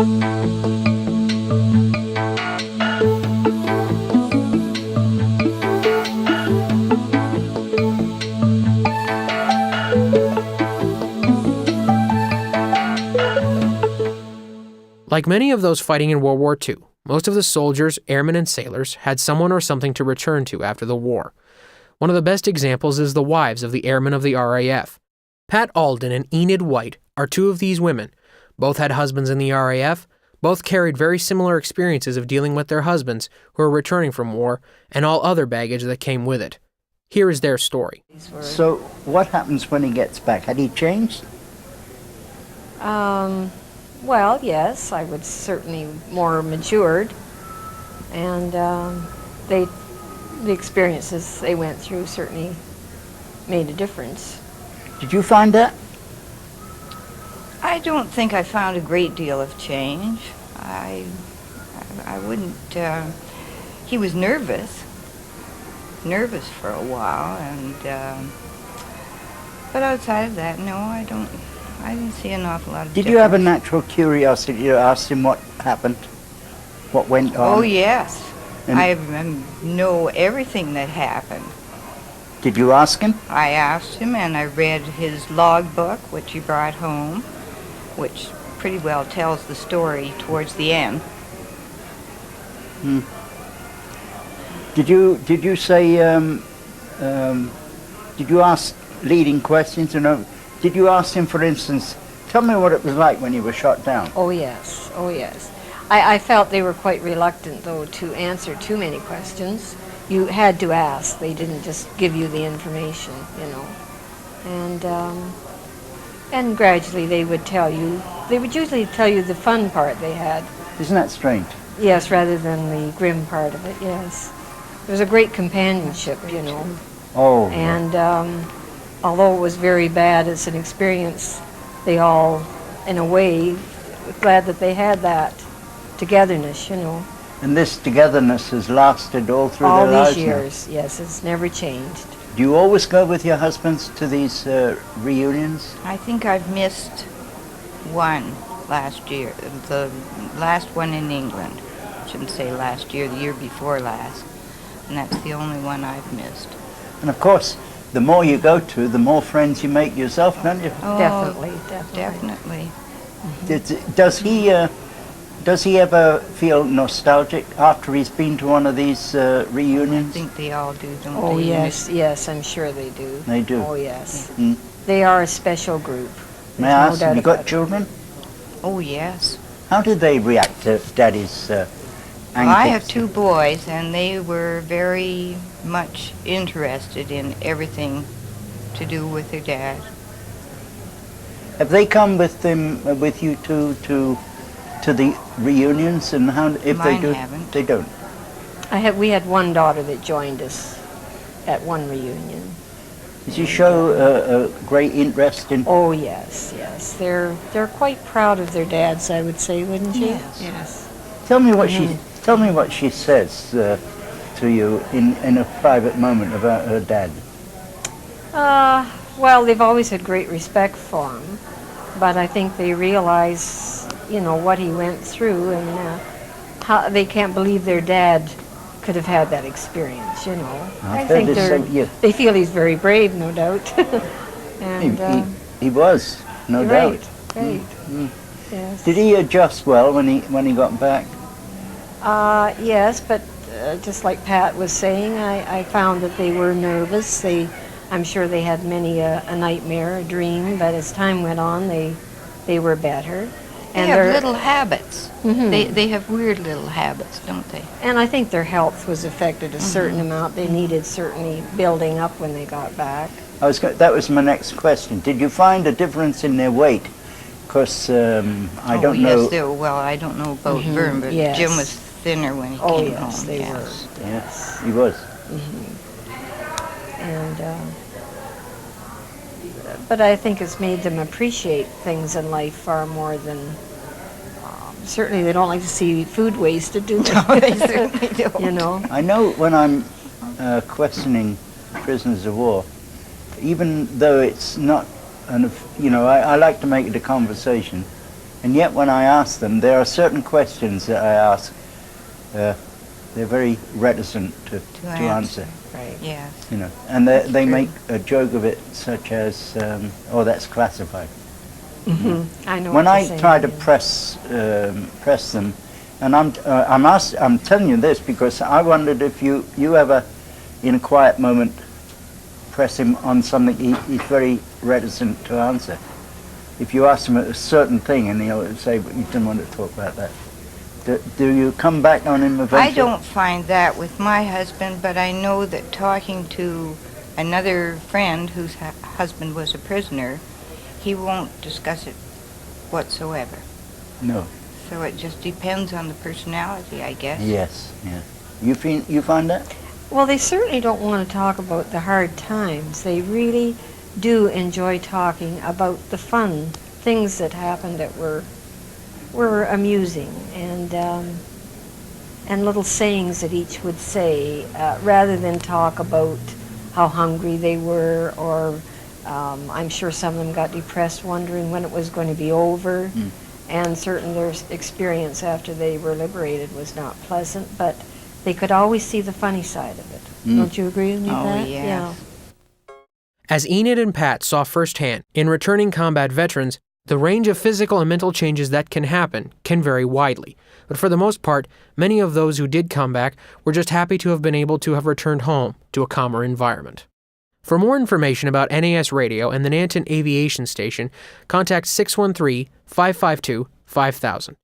Like many of those fighting in World War II, most of the soldiers, airmen, and sailors had someone or something to return to after the war. One of the best examples is the wives of the airmen of the RAF. Pat Auldin and Enid White are two of these women. Both had husbands in the RAF. Both carried very similar experiences of dealing with their husbands who were returning from war and all other baggage that came with it. Here is their story. So what happens when he gets back? Had he changed? Well, yes, I was certainly more matured, and the experiences they went through certainly made a difference. Did you find that? I don't think I found a great deal of change. I wouldn't, he was nervous for a while, and, but outside of that, no, I didn't see an awful lot of Did difference. you have a natural curiosity to ask him what happened? What went on? Oh, yes. And I know everything that happened. did you ask him? I asked him, and I read his logbook, which he brought home, which pretty well tells the story towards the end. Hmm. Did you say, did you ask leading questions? Did you ask him, for instance, tell me what it was like when you were shot down? Oh, yes. Oh, yes. I felt they were quite reluctant, though, to answer too many questions. You had to ask. They didn't just give you the information, you know. And gradually they would tell you, they would usually tell you the fun part they had. Isn't that strange? Yes, rather than the grim part of it, yes. There was a great companionship, you know. Oh. And although it was very bad as an experience, they all, in a way, were glad that they had that togetherness, you know. And this togetherness has lasted all through All their lives these years, yes, it's never changed. Do you always go with your husbands to these reunions? I think I've missed one last year, the last one in England. I shouldn't say last year, the year before last. And that's the only one I've missed. And of course, the more you go to, the more friends you make yourself, don't you? Oh, Definitely. definitely. Does he ever feel nostalgic after he's been to one of these I reunions? think they all do, don't Oh, they? yes, yes, I'm sure they do. They do. Oh, yes. Mm. They are a special group. May There's I no ask, doubt have you about got it. Oh, children? yes. How did they react to Daddy's Well, I have two boys, and they were very much interested in everything to do with their dad. Have they come with you to the reunions, and how if Mine they do? haven't. They don't. We had one daughter that joined us at one reunion. Does he show a great interest in? Oh, yes, yes. They're quite proud of their dads, I would say, wouldn't you? Yes. Yes. Tell me what she says to you in a private moment about her dad. Well, they've always had great respect for him, but I think they realize, you know, what he went through, and how they can't believe their dad could have had that experience, you know. I think they feel he's very brave, no doubt. And he was, no doubt. Right. Yes. Did he adjust well when he got back? Yes, but just like Pat was saying, I found that they were nervous. I'm sure they had many a nightmare, a dream, but as time went on, they were better. They have little habits. Mm-hmm. They have weird little habits, don't they? And I think their health was affected a certain amount. They needed certainly building up when they got back. That was my next question. Did you find a difference in their weight? Because I don't know. Yes, well, I don't know about Vern, but yes. Jim was thinner when he came home. They were. Yes, he was. And but I think it's made them appreciate things in life far more than. Certainly, they don't like to see food wasted, do they? No, they certainly don't. You know. I know when I'm questioning prisoners of war, even though it's not, I like to make it a conversation. And yet when I ask them, there are certain questions that I ask, they're very reticent to answer. Right. Yes. You know, and they true. make a joke of it, such as, "Oh, that's classified." Mm-hmm. I know. When what I you're saying, try to yeah. press them, and I'm telling you this because I wondered if you ever, in a quiet moment, press him on something he's very reticent to answer. If you ask him a certain thing and he'll say, "But you didn't want to talk about that." Do you come back on him eventually? I don't find that with my husband, but I know that talking to another friend whose husband was a prisoner, he won't discuss it whatsoever. No. So it just depends on the personality, I guess. Yes. Yeah. You find that? Well, they certainly don't want to talk about the hard times. They really do enjoy talking about the fun things that happened that were amusing, and little sayings that each would say, rather than talk about how hungry they were, or I'm sure some of them got depressed wondering when it was going to be over, and certain their experience after they were liberated was not pleasant, but they could always see the funny side of it. Don't you agree with me, Oh, Pat? yes. Yeah. As Enid and Pat saw firsthand, in returning combat veterans, the range of physical and mental changes that can happen can vary widely, but for the most part, many of those who did come back were just happy to have been able to have returned home to a calmer environment. For more information about NAS Radio and the Nanton Aviation Station, contact 613-552-5000.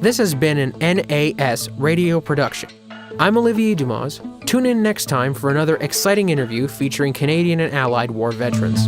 This has been an NAS Radio production. I'm Olivier Dumas. Tune in next time for another exciting interview featuring Canadian and Allied War veterans.